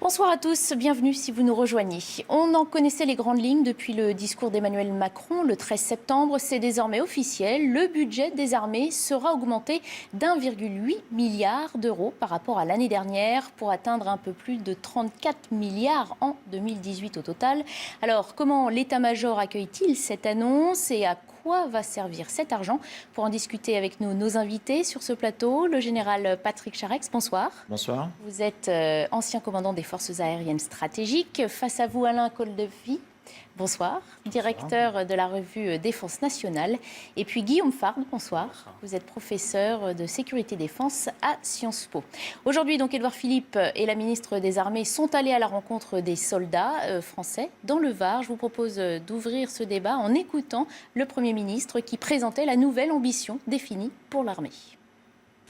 Bonsoir à tous, bienvenue si vous nous rejoignez. On en connaissait les grandes lignes depuis le discours d'Emmanuel Macron le 13 septembre. C'est désormais officiel, le budget des armées sera augmenté d'1,8 milliard d'euros par rapport à l'année dernière pour atteindre un peu plus de 34 milliards en 2018 au total. Alors comment l'état-major accueille-t-il cette annonce et à quoi va servir cet argent? Pour en discuter avec nous, nos invités sur ce plateau, le général Patrick Charex, bonsoir. Bonsoir. Vous êtes ancien commandant des forces aériennes stratégiques. Face à vous, Alain Koldevie, bonsoir, directeur de la revue Défense nationale. Et puis Guillaume Farbe, bonsoir. Vous êtes professeur de sécurité défense à Sciences Po. Aujourd'hui, donc, Édouard Philippe et la ministre des Armées sont allés à la rencontre des soldats français dans le Var. Je vous propose d'ouvrir ce débat en écoutant le Premier ministre qui présentait la nouvelle ambition définie pour l'armée.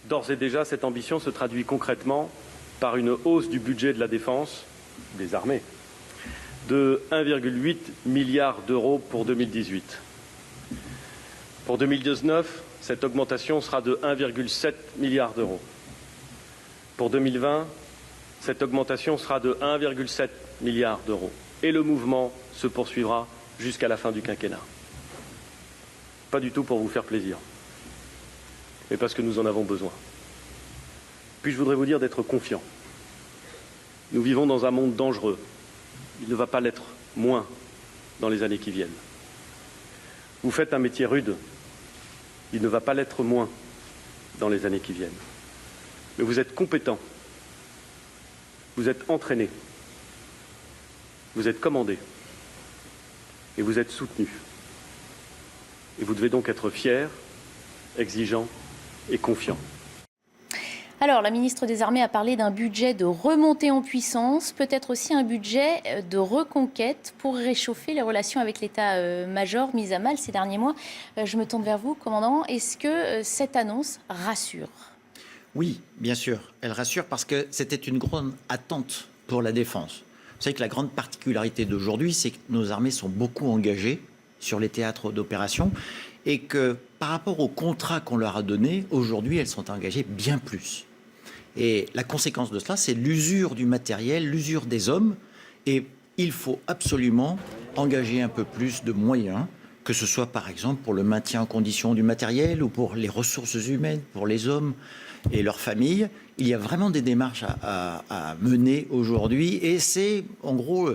D'ores et déjà, cette ambition se traduit concrètement par une hausse du budget de la défense, des armées, de 1,8 milliard d'euros pour 2018. Pour 2019, cette augmentation sera de 1,7 milliard d'euros. Pour 2020, cette augmentation sera de 1,7 milliard d'euros. Et le mouvement se poursuivra jusqu'à la fin du quinquennat. Pas du tout pour vous faire plaisir, mais parce que nous en avons besoin. Puis je voudrais vous dire d'être confiant. Nous vivons dans un monde dangereux. Il ne va pas l'être moins dans les années qui viennent. Vous faites un métier rude. Il ne va pas l'être moins dans les années qui viennent. Mais vous êtes compétent. Vous êtes entraîné. Vous êtes commandé. Et vous êtes soutenu. Et vous devez donc être fier, exigeant et confiant. Alors, la ministre des Armées a parlé d'un budget de remontée en puissance, peut-être aussi un budget de reconquête pour réchauffer les relations avec l'état-major mis à mal ces derniers mois. Je me tourne vers vous, commandant. Est-ce que cette annonce rassure ? Oui, bien sûr. Elle rassure parce que c'était une grande attente pour la défense. Vous savez que la grande particularité d'aujourd'hui, c'est que nos armées sont beaucoup engagées sur les théâtres d'opération et que par rapport au contrat qu'on leur a donné, aujourd'hui, elles sont engagées bien plus. Et la conséquence de cela, c'est l'usure du matériel, l'usure des hommes. Et il faut absolument engager un peu plus de moyens, que ce soit par exemple pour le maintien en condition du matériel ou pour les ressources humaines, pour les hommes et leurs familles. Il y a vraiment des démarches à mener aujourd'hui et c'est en gros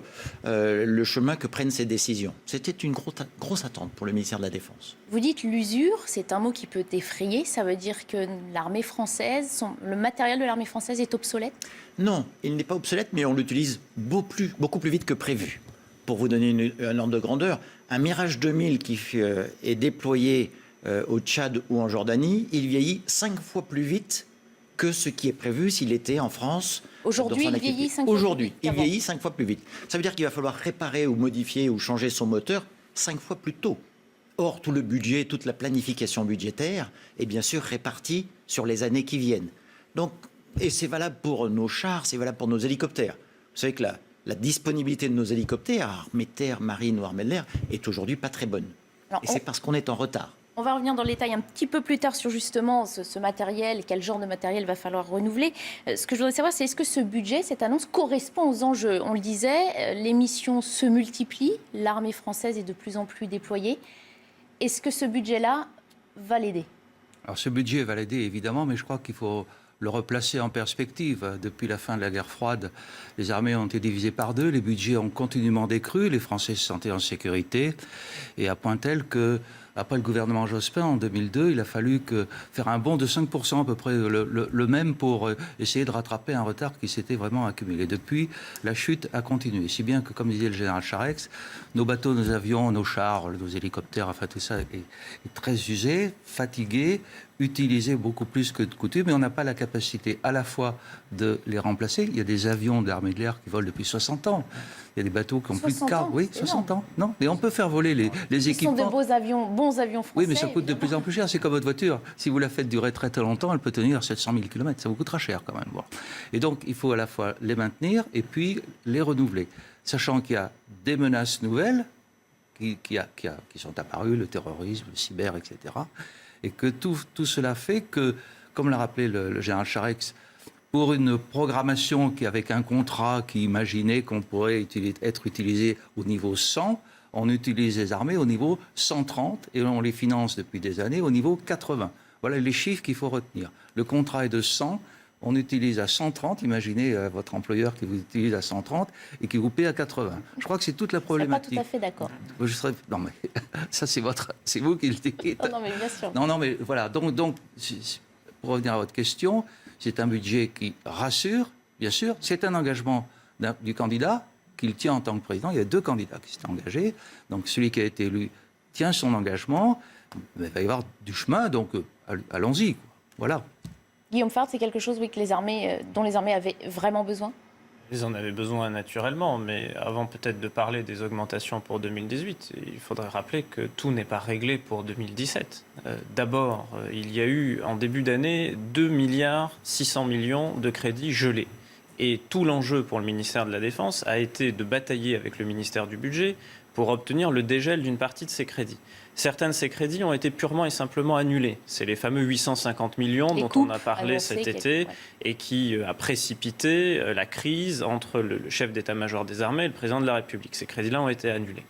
le chemin que prennent ces décisions. C'était une grosse attente pour le ministère de la Défense. Vous dites l'usure, c'est un mot qui peut effrayer. Ça veut dire que l'armée française, le matériel de l'armée française est obsolète ? Non, il n'est pas obsolète, mais on l'utilise beaucoup plus vite que prévu. Pour vous donner un ordre de grandeur, un Mirage 2000 qui est déployé au Tchad ou en Jordanie, il vieillit 5 fois plus vite que ce qui est prévu s'il était en France. Aujourd'hui, il vieillit 5 fois plus vite. Il vieillit 5 fois plus vite. Ça veut dire qu'il va falloir réparer ou modifier ou changer son moteur 5 fois plus tôt. Or, tout le budget, toute la planification budgétaire est bien sûr répartie sur les années qui viennent. Donc, et c'est valable pour nos chars, c'est valable pour nos hélicoptères. Vous savez que la disponibilité de nos hélicoptères, armée de terre, marine ou armée de l'air, est aujourd'hui pas très bonne. Alors, et c'est parce qu'on est en retard. On va revenir dans le détail un petit peu plus tard sur justement ce matériel, quel genre de matériel va falloir renouveler. Ce que je voudrais savoir, c'est est-ce que ce budget, cette annonce correspond aux enjeux ? On le disait, les missions se multiplient, l'armée française est de plus en plus déployée. Est-ce que ce budget-là va l'aider ? Alors ce budget va l'aider évidemment, mais je crois qu'il faut le replacer en perspective. Depuis la fin de la guerre froide, les armées ont été divisées par deux, les budgets ont continuellement décru, les Français se sentaient en sécurité, et à point tel que après le gouvernement Jospin, en 2002, il a fallu faire un bond de 5%, à peu près le même, pour essayer de rattraper un retard qui s'était vraiment accumulé. Depuis, la chute a continué. Si bien que, comme disait le général Charex, nos bateaux, nos avions, nos chars, nos hélicoptères, enfin tout ça est très usé, fatigué, utilisé beaucoup plus que de coutume, mais on n'a pas la capacité à la fois de les remplacer. Il y a des avions de l'armée de l'air qui volent depuis 60 ans. Il y a des bateaux qui ont plus de 40 ans. Oui, 60 ans. Non, mais on peut faire voler les équipements. Ce sont de bons avions français. Oui, mais ça coûte de plus en plus cher. C'est comme votre voiture. Si vous la faites durer très très longtemps, elle peut tenir 700 000 km. Ça vous coûtera cher quand même. Bon. Et donc, il faut à la fois les maintenir et puis les renouveler. Sachant qu'il y a des menaces nouvelles qui sont apparues, le terrorisme, le cyber, etc. Et que tout cela fait que, comme l'a rappelé le général Charex, pour une programmation avec un contrat qui imaginait qu'on pourrait être utilisé au niveau 100, on utilise les armées au niveau 130 et on les finance depuis des années au niveau 80. Voilà les chiffres qu'il faut retenir. Le contrat est de 100, on utilise à 130, imaginez votre employeur qui vous utilise à 130 et qui vous paie à 80. Je crois que c'est toute la problématique. Je ne serais pas tout à fait d'accord. Non mais ça c'est vous qui le dites. Non mais bien sûr. Non mais voilà, donc pour revenir à votre question, c'est un budget qui rassure, bien sûr, c'est un engagement du candidat qu'il tient en tant que président. Il y a 2 candidats qui s'étaient engagés, donc celui qui a été élu tient son engagement, mais il va y avoir du chemin, donc allons-y, quoi. Voilà. Guillaume Fard, c'est quelque chose que dont les armées avaient vraiment besoin ? Ils en avaient besoin naturellement, mais avant peut-être de parler des augmentations pour 2018, il faudrait rappeler que tout n'est pas réglé pour 2017. D'abord, il y a eu en début d'année 2,6 milliards de crédits gelés. Et tout l'enjeu pour le ministère de la Défense a été de batailler avec le ministère du Budget pour obtenir le dégel d'une partie de ces crédits. Certains de ces crédits ont été purement et simplement annulés. C'est les fameux 850 millions dont on a parlé cet été et qui a précipité la crise entre le chef d'état-major des armées et le président de la République. Ces crédits-là ont été annulés.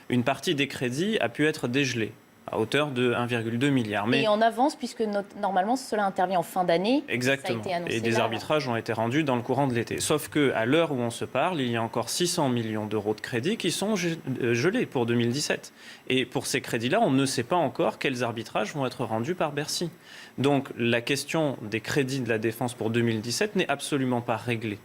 Une partie des crédits a pu être dégelée à hauteur de 1,2 milliard. Mais en avance, puisque normalement cela intervient en fin d'année. Exactement. Et des arbitrages ont été rendus dans le courant de l'été. Sauf qu'à l'heure où on se parle, il y a encore 600 millions d'euros de crédits qui sont gelés pour 2017. Et pour ces crédits-là, on ne sait pas encore quels arbitrages vont être rendus par Bercy. Donc la question des crédits de la défense pour 2017 n'est absolument pas réglée.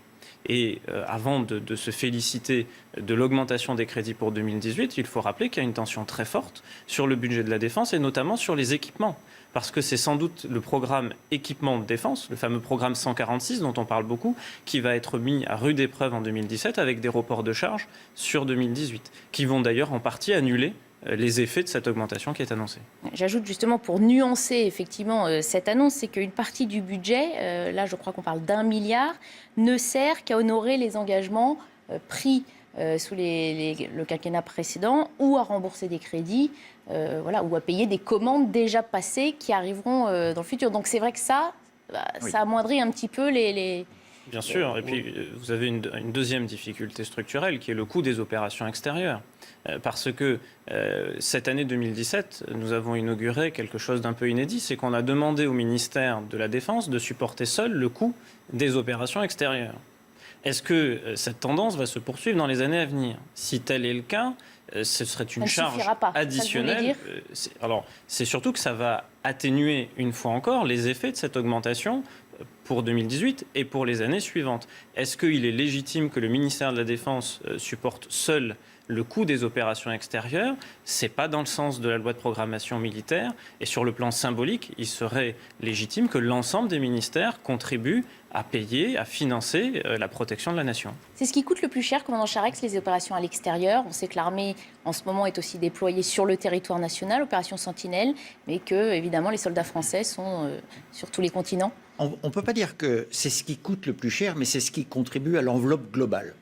Et avant de se féliciter de l'augmentation des crédits pour 2018, il faut rappeler qu'il y a une tension très forte sur le budget de la défense et notamment sur les équipements. Parce que c'est sans doute le programme équipement de défense, le fameux programme 146 dont on parle beaucoup, qui va être mis à rude épreuve en 2017 avec des reports de charges sur 2018, qui vont d'ailleurs en partie annuler les effets de cette augmentation qui est annoncée. J'ajoute justement pour nuancer effectivement cette annonce, c'est qu'une partie du budget, là je crois qu'on parle d'1 milliard, ne sert qu'à honorer les engagements pris sous le quinquennat précédent ou à rembourser des crédits, ou à payer des commandes déjà passées qui arriveront dans le futur. Donc c'est vrai que ça amoindrit un petit peu les... Bien sûr, et puis vous avez une deuxième difficulté structurelle qui est le coût des opérations extérieures. Parce que cette année 2017, nous avons inauguré quelque chose d'un peu inédit, c'est qu'on a demandé au ministère de la Défense de supporter seul le coût des opérations extérieures. Est-ce que cette tendance va se poursuivre dans les années à venir ? Si tel est le cas, ce serait une charge additionnelle. Alors, c'est surtout que ça va atténuer une fois encore les effets de cette augmentation pour 2018 et pour les années suivantes. Est-ce qu'il est légitime que le ministère de la Défense supporte seul le coût des opérations extérieures? C'est pas dans le sens de la loi de programmation militaire. Et sur le plan symbolique, il serait légitime que l'ensemble des ministères contribuent à payer, à financer la protection de la nation. C'est ce qui coûte le plus cher, commandant Charex, les opérations à l'extérieur. On sait que l'armée, en ce moment, est aussi déployée sur le territoire national, opération Sentinelle, mais que, évidemment, les soldats français sont sur tous les continents. On ne peut pas dire que c'est ce qui coûte le plus cher, mais c'est ce qui contribue à l'enveloppe globale.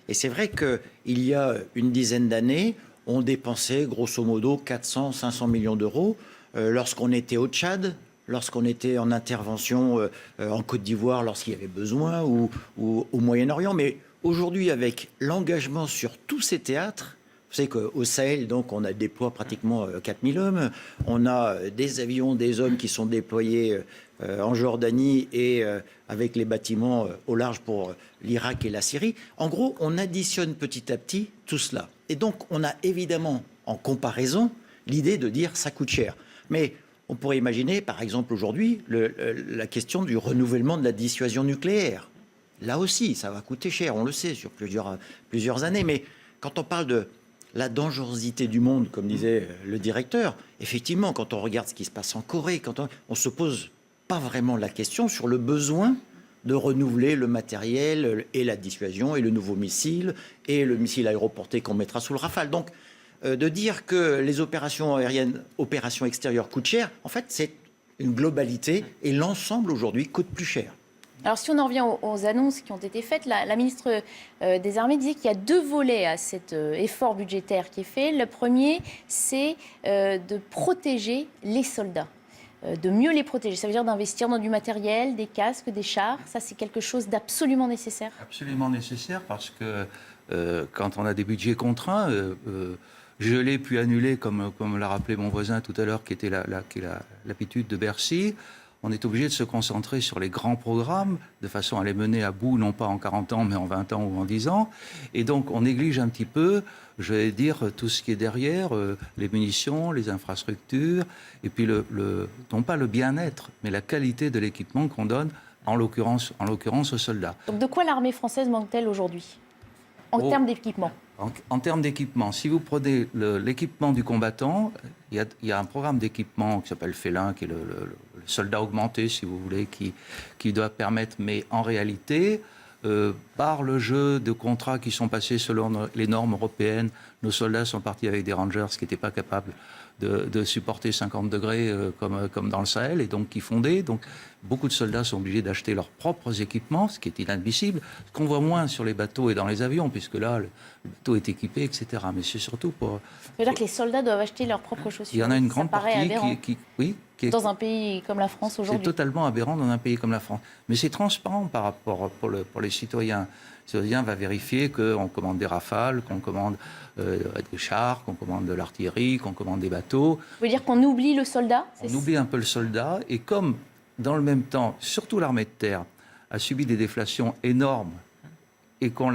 Et c'est vrai qu'il y a une dizaine d'années, on dépensait grosso modo 400-500 millions d'euros lorsqu'on était au Tchad, lorsqu'on était en intervention en Côte d'Ivoire lorsqu'il y avait besoin ou au Moyen-Orient. Mais aujourd'hui, avec l'engagement sur tous ces théâtres, vous savez qu'au Sahel, donc, on a déployé pratiquement 4000 hommes. On a des avions, des hommes qui sont déployés en Jordanie et avec les bâtiments au large pour l'Irak et la Syrie. En gros, on additionne petit à petit tout cela. Et donc, on a évidemment, en comparaison, l'idée de dire ça coûte cher. Mais on pourrait imaginer, par exemple, aujourd'hui, la question du renouvellement de la dissuasion nucléaire. Là aussi, ça va coûter cher, on le sait, sur plusieurs années. Mais quand on parle de la dangerosité du monde, comme disait le directeur, effectivement, quand on regarde ce qui se passe en Corée, on se pose pas vraiment la question sur le besoin de renouveler le matériel et la dissuasion et le nouveau missile et le missile aéroporté qu'on mettra sous le Rafale. Donc, de dire que les opérations aériennes, opérations extérieures coûtent cher, en fait, c'est une globalité et l'ensemble aujourd'hui coûte plus cher. Alors, si on en revient aux annonces qui ont été faites, la ministre des Armées disait qu'il y a 2 volets à cet effort budgétaire qui est fait. Le premier, c'est de protéger les soldats. de mieux les protéger. Ça veut dire d'investir dans du matériel, des casques, des chars. Ça, c'est quelque chose d'absolument nécessaire. Absolument nécessaire parce que quand on a des budgets contraints, gelés puis annulés, comme l'a rappelé mon voisin tout à l'heure, qui est l'habitude de Bercy, on est obligé de se concentrer sur les grands programmes, de façon à les mener à bout, non pas en 40 ans, mais en 20 ans ou en 10 ans. Et donc, on néglige un petit peu, je vais dire, tout ce qui est derrière, les munitions, les infrastructures, et puis non pas le bien-être, mais la qualité de l'équipement qu'on donne, en l'occurrence aux soldats. Donc, de quoi l'armée française manque-t-elle aujourd'hui, en termes d'équipement? En termes d'équipement, si vous prenez l'équipement du combattant, il y a un programme d'équipement qui s'appelle Félin, qui est le soldat augmenté, si vous voulez, qui doit permettre, mais en réalité, par le jeu de contrats qui sont passés selon les normes européennes, nos soldats sont partis avec des Rangers qui n'étaient pas capables de supporter 50 degrés comme dans le Sahel, et donc qui fondaient. Donc beaucoup de soldats sont obligés d'acheter leurs propres équipements, ce qui est inadmissible. Ce qu'on voit moins sur les bateaux et dans les avions, puisque là, le bateau est équipé, etc. Mais c'est surtout pour... Ça veut dire que les soldats doivent acheter leurs propres chaussures. Il y en a une grande partie qui est... Dans un pays comme la France aujourd'hui. C'est totalement aberrant dans un pays comme la France. Mais c'est transparent par rapport pour les citoyens. Le citoyen va vérifier qu'on commande des Rafales, qu'on commande des chars, qu'on commande de l'artillerie, qu'on commande des bateaux. Vous voulez dire qu'on oublie le soldat? On oublie un peu le soldat. Et comme, dans le même temps, surtout l'armée de terre a subi des déflations énormes et qu'on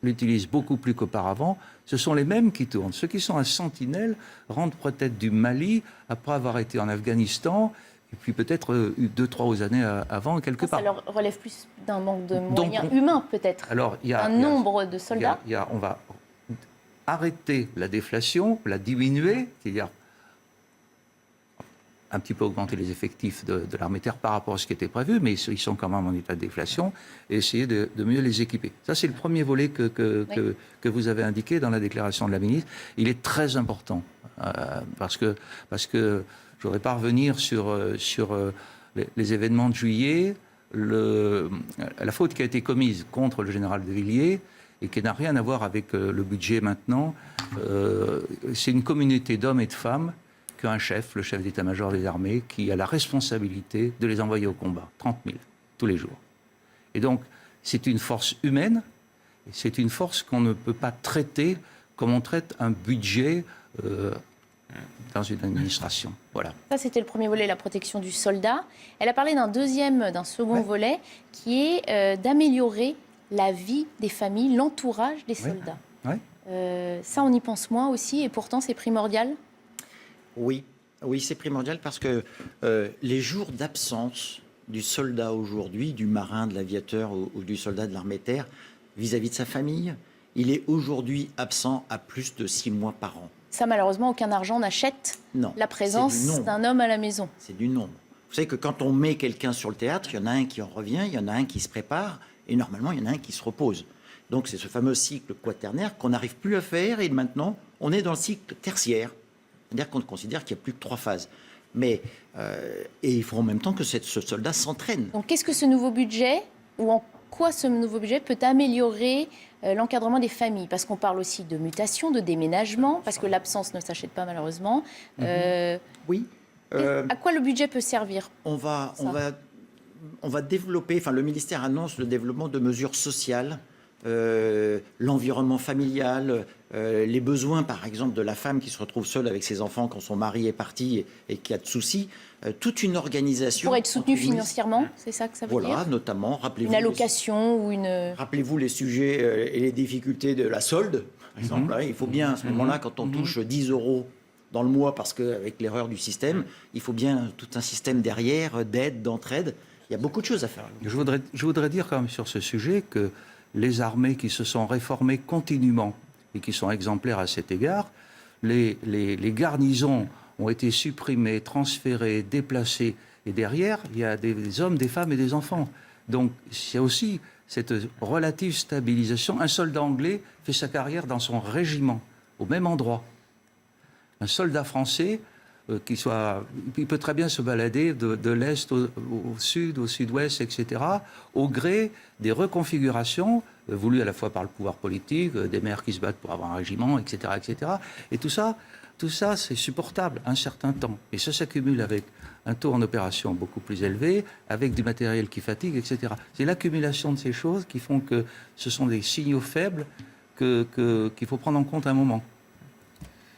l'utilise beaucoup plus qu'auparavant, ce sont les mêmes qui tournent. Ceux qui sont à Sentinelle rentrent peut-être du Mali après avoir été en Afghanistan, et puis peut-être 2-3 années avant, quelque part. Ça leur relève plus d'un manque de moyens humains, peut-être. Alors, nombre de soldats. On va arrêter la déflation, la diminuer, c'est-à-dire un petit peu augmenter les effectifs de l'armée de terre par rapport à ce qui était prévu, mais ils sont quand même en état de déflation, et essayer de mieux les équiper. Ça, c'est le premier volet que vous avez indiqué dans la déclaration de la ministre. Il est très important, parce que je ne voudrais pas revenir sur les événements de juillet, la faute qui a été commise contre le général de Villiers, et qui n'a rien à voir avec le budget maintenant. C'est une communauté d'hommes et de femmes un chef, le chef d'état-major des armées, qui a la responsabilité de les envoyer au combat, 30 000, tous les jours. Et donc, c'est une force humaine, et c'est une force qu'on ne peut pas traiter comme on traite un budget dans une administration. Voilà. Ça, c'était le premier volet, la protection du soldat. Elle a parlé d'un second volet, qui est d'améliorer la vie des familles, l'entourage des soldats. Ça, on y pense moins aussi, et pourtant, c'est primordial. Oui, c'est primordial parce que les jours d'absence du soldat aujourd'hui, du marin, de l'aviateur ou du soldat de l'armée de terre, vis-à-vis de sa famille, il est aujourd'hui absent à plus de 6 mois par an. Ça, malheureusement, aucun argent n'achète la présence d'un homme à la maison. C'est du nombre. Vous savez que quand on met quelqu'un sur le théâtre, il y en a un qui en revient, il y en a un qui se prépare, et normalement, il y en a un qui se repose. Donc c'est ce fameux cycle quaternaire qu'on n'arrive plus à faire, et maintenant, on est dans le cycle tertiaire. C'est-à-dire qu'on considère qu'il n'y a plus que 3 phases. Mais, et il faut en même temps que ce soldat s'entraîne. Donc qu'est-ce que ce nouveau budget, ou en quoi ce nouveau budget peut améliorer l'encadrement des familles? Parce qu'on parle aussi de mutation, de déménagement, parce que l'absence ne s'achète pas malheureusement. Oui. À quoi le budget peut servir? On va développer, enfin le ministère annonce le développement de mesures sociales, l'environnement familial, les besoins, par exemple, de la femme qui se retrouve seule avec ses enfants quand son mari est parti et qui a de soucis. Toute une organisation... Pour être soutenu financièrement, c'est ça que ça veut dire? Voilà, notamment, rappelez-vous... Une allocation ou une... Rappelez-vous les sujets et les difficultés de la solde, par exemple. Il faut bien, à ce moment-là, quand on touche 10 € dans le mois, parce qu'avec l'erreur du système, il faut bien tout un système derrière, d'aide, d'entraide. Il y a beaucoup de choses à faire. Je voudrais dire quand même sur ce sujet que les armées qui se sont réformées continuellement et qui sont exemplaires à cet égard, les garnisons ont été supprimées, transférées, déplacées. Et derrière, il y a des hommes, des femmes et des enfants. Donc, il y a aussi cette relative stabilisation. Un soldat anglais fait sa carrière dans son régiment, au même endroit. Un soldat français, il peut très bien se balader de l'Est au Sud, au Sud-Ouest, etc., au gré des reconfigurations voulues à la fois par le pouvoir politique, des maires qui se battent pour avoir un régiment, etc., etc. Et tout ça tout ça, c'est supportable un certain temps. Et ça s'accumule avec un taux en opération beaucoup plus élevé, avec du matériel qui fatigue, etc. C'est l'accumulation de ces choses qui font que ce sont des signaux faibles qu'il faut prendre en compte à un moment.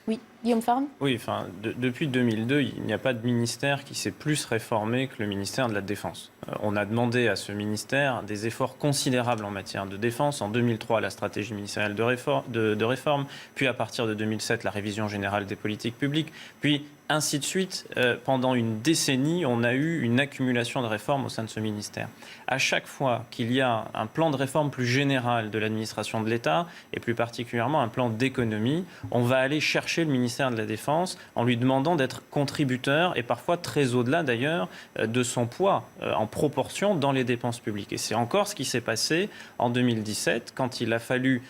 Oui, Guillaume Farne. Oui, enfin, depuis 2002, il n'y a pas de ministère qui s'est plus réformé que le ministère de la Défense. On a demandé à ce ministère des efforts considérables en matière de défense. En 2003, la stratégie ministérielle de réforme, puis à partir de 2007, la révision générale des politiques publiques, puis ainsi de suite. Pendant une décennie, on a eu une accumulation de réformes au sein de ce ministère. À chaque fois qu'il y a un plan de réforme plus général de l'administration de l'État, et plus particulièrement un plan d'économie, on va aller chercher le ministère de la Défense en lui demandant d'être contributeur, et parfois très au-delà d'ailleurs, de son poids en proportion dans les dépenses publiques. Et c'est encore ce qui s'est passé en 2017, quand il a fallu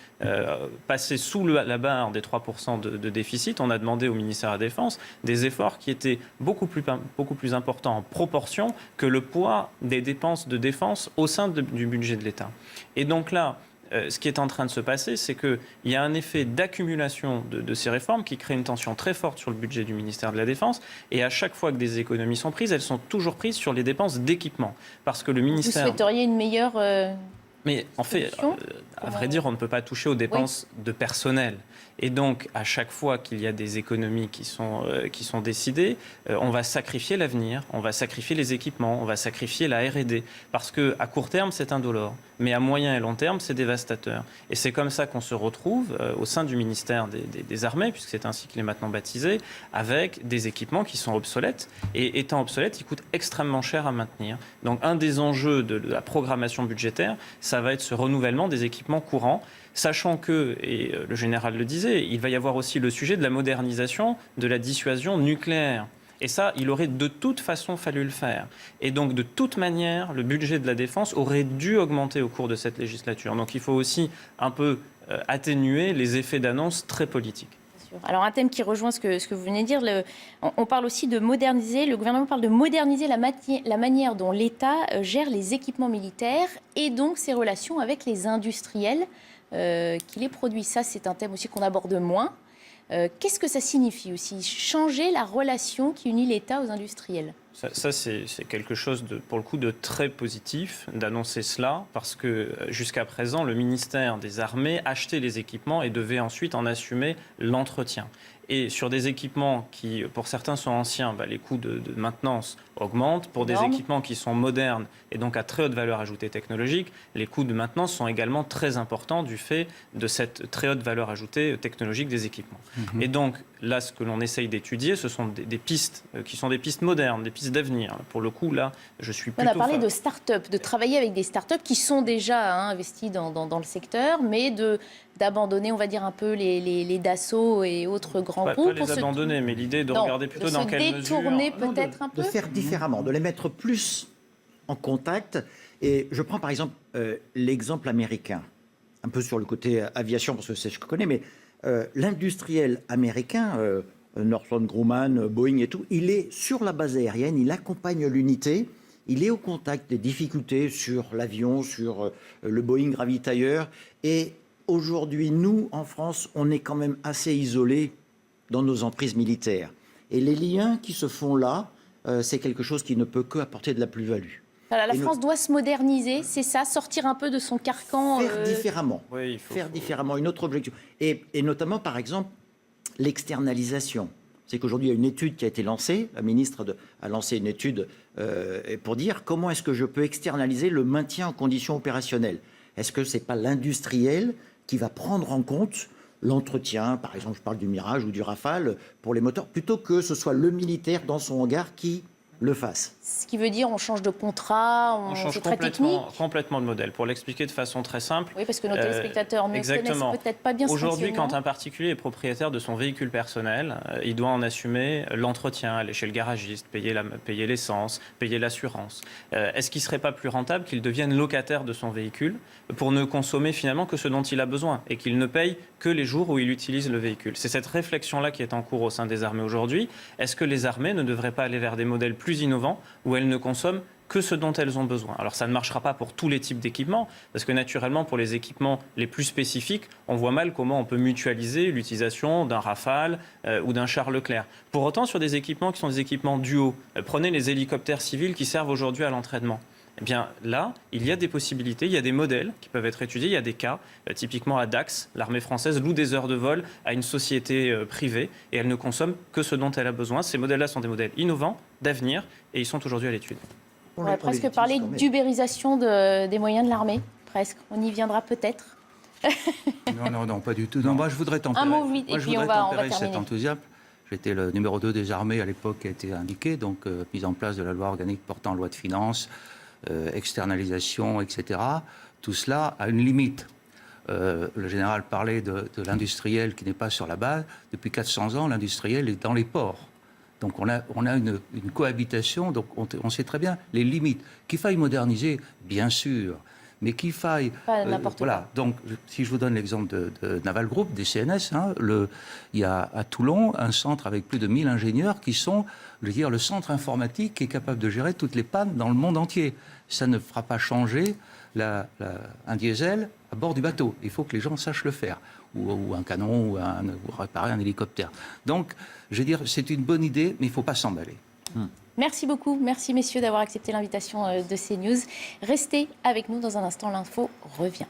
passer sous la barre des 3% de déficit. On a demandé au ministère de la Défense des efforts qui étaient beaucoup plus importants en proportion que le poids des dépenses de défense au sein du budget de l'État. Et donc là, ce qui est en train de se passer, c'est qu'il y a un effet d'accumulation de ces réformes qui crée une tension très forte sur le budget du ministère de la Défense. Et à chaque fois que des économies sont prises, elles sont toujours prises sur les dépenses d'équipement. Parce que le ministère... Vous souhaiteriez une meilleure... Mais en fait, à vrai dire, on ne peut pas toucher aux dépenses de personnel. Et donc, à chaque fois qu'il y a des économies qui sont décidées, on va sacrifier l'avenir, on va sacrifier les équipements, on va sacrifier la R&D. Parce qu'à court terme, c'est indolore. Mais à moyen et long terme, c'est dévastateur. Et c'est comme ça qu'on se retrouve au sein du ministère des Armées, puisque c'est ainsi qu'il est maintenant baptisé, avec des équipements qui sont obsolètes. Et étant obsolètes, ils coûtent extrêmement cher à maintenir. Donc, un des enjeux de la programmation budgétaire, ça va être ce renouvellement des équipements courants. Sachant que, et le général le disait, il va y avoir aussi le sujet de la modernisation de la dissuasion nucléaire. Et ça, il aurait de toute façon fallu le faire. Et donc, de toute manière, le budget de la défense aurait dû augmenter au cours de cette législature. Donc, il faut aussi un peu atténuer les effets d'annonce très politiques. Alors un thème qui rejoint ce que vous venez de dire, on parle aussi de moderniser, le gouvernement parle de moderniser la manière dont l'État gère les équipements militaires et donc ses relations avec les industriels qui les produisent. Ça, c'est un thème aussi qu'on aborde moins. Qu'est-ce que ça signifie aussi, changer la relation qui unit l'État aux industriels ? Ça c'est quelque chose, pour le coup, de très positif d'annoncer cela, parce que jusqu'à présent, le ministère des Armées achetait les équipements et devait ensuite en assumer l'entretien. Et sur des équipements qui, pour certains, sont anciens, les coûts de maintenance augmentent. Pour des équipements qui sont modernes et donc à très haute valeur ajoutée technologique, les coûts de maintenance sont également très importants du fait de cette très haute valeur ajoutée technologique des équipements. Et donc, là, ce que l'on essaye d'étudier, ce sont des pistes qui sont des pistes modernes, des pistes d'avenir. Pour le coup, là, je suis plutôt... On a parlé de start-up, de travailler avec des start-up qui sont déjà investis dans le secteur, mais d'abandonner, on va dire, un peu les Dassault et autres grands groupes. Pas les abandonner, mais l'idée est de regarder plutôt dans quelle mesure... De se détourner peut-être un peu. De faire différemment, de les mettre plus en contact. Et je prends par exemple l'exemple américain, un peu sur le côté aviation, parce que c'est ce que je connais, mais l'industriel américain, Northrop Grumman, Boeing et tout, il est sur la base aérienne, il accompagne l'unité, il est au contact des difficultés sur l'avion, sur le Boeing ravitailleur. Et aujourd'hui, nous, en France, on est quand même assez isolés dans nos emprises militaires. Et les liens qui se font là, c'est quelque chose qui ne peut que apporter de la plus-value. Voilà, la France doit se moderniser, c'est ça, sortir un peu de son carcan. Faire différemment. Oui, il faut différemment, une autre objection. Et notamment, par exemple, l'externalisation. C'est qu'aujourd'hui, il y a une étude qui a été lancée. La ministre a lancé une étude pour dire comment est-ce que je peux externaliser le maintien en conditions opérationnelles. Est-ce que ce n'est pas l'industriel qui va prendre en compte l'entretien, par exemple, je parle du Mirage ou du Rafale, pour les moteurs, plutôt que ce soit le militaire dans son hangar qui le fasse. Ce qui veut dire on change de contrat, on change complètement de modèle. Pour l'expliquer de façon très simple. Oui, parce que nos téléspectateurs ne connaissent peut-être pas bien ce fonctionnement. Aujourd'hui, quand un particulier est propriétaire de son véhicule personnel, il doit en assumer l'entretien, aller chez le garagiste, payer l'essence, payer l'assurance. Est-ce qu'il ne serait pas plus rentable qu'il devienne locataire de son véhicule pour ne consommer finalement que ce dont il a besoin et qu'il ne paye que les jours où il utilise le véhicule? C'est cette réflexion-là qui est en cours au sein des armées aujourd'hui. Est-ce que les armées ne devraient pas aller vers des modèles plus innovants où elles ne consomment que ce dont elles ont besoin. Alors ça ne marchera pas pour tous les types d'équipements, parce que naturellement pour les équipements les plus spécifiques, on voit mal comment on peut mutualiser l'utilisation d'un Rafale ou d'un char Leclerc. Pour autant, sur des équipements qui sont des équipements duo, prenez les hélicoptères civils qui servent aujourd'hui à l'entraînement. Eh bien là, il y a des possibilités, il y a des modèles qui peuvent être étudiés, il y a des cas. Typiquement à Dax, l'armée française loue des heures de vol à une société privée et elle ne consomme que ce dont elle a besoin. Ces modèles-là sont des modèles innovants, d'avenir, et ils sont aujourd'hui à l'étude. On va presque parler d'ubérisation des moyens de l'armée, presque. On y viendra peut-être. Non, pas du tout. Non, moi, je voudrais tempérer, un mot vite, et puis on va terminer. Cet enthousiasme. J'étais le numéro 2 des armées à l'époque qui a été indiqué, donc mise en place de la loi organique portant loi de finances, externalisation, etc. Tout cela a une limite. Le général parlait de l'industriel qui n'est pas sur la base. Depuis 400 ans, l'industriel est dans les ports. Donc on a une cohabitation, donc on sait très bien les limites. Qu'il faille moderniser, bien sûr, mais qu'il faille... Pas n'importe quoi. Voilà, donc si je vous donne l'exemple de Naval Group, des CNS, il y a à Toulon un centre avec plus de 1000 ingénieurs qui sont, je veux dire, le centre informatique qui est capable de gérer toutes les pannes dans le monde entier. Ça ne fera pas changer un diesel à bord du bateau. Il faut que les gens sachent le faire. Ou un canon, ou réparer un hélicoptère. Donc, je veux dire, c'est une bonne idée, mais il ne faut pas s'emballer. Merci beaucoup. Merci, messieurs, d'avoir accepté l'invitation de CNews. Restez avec nous dans un instant. L'info revient.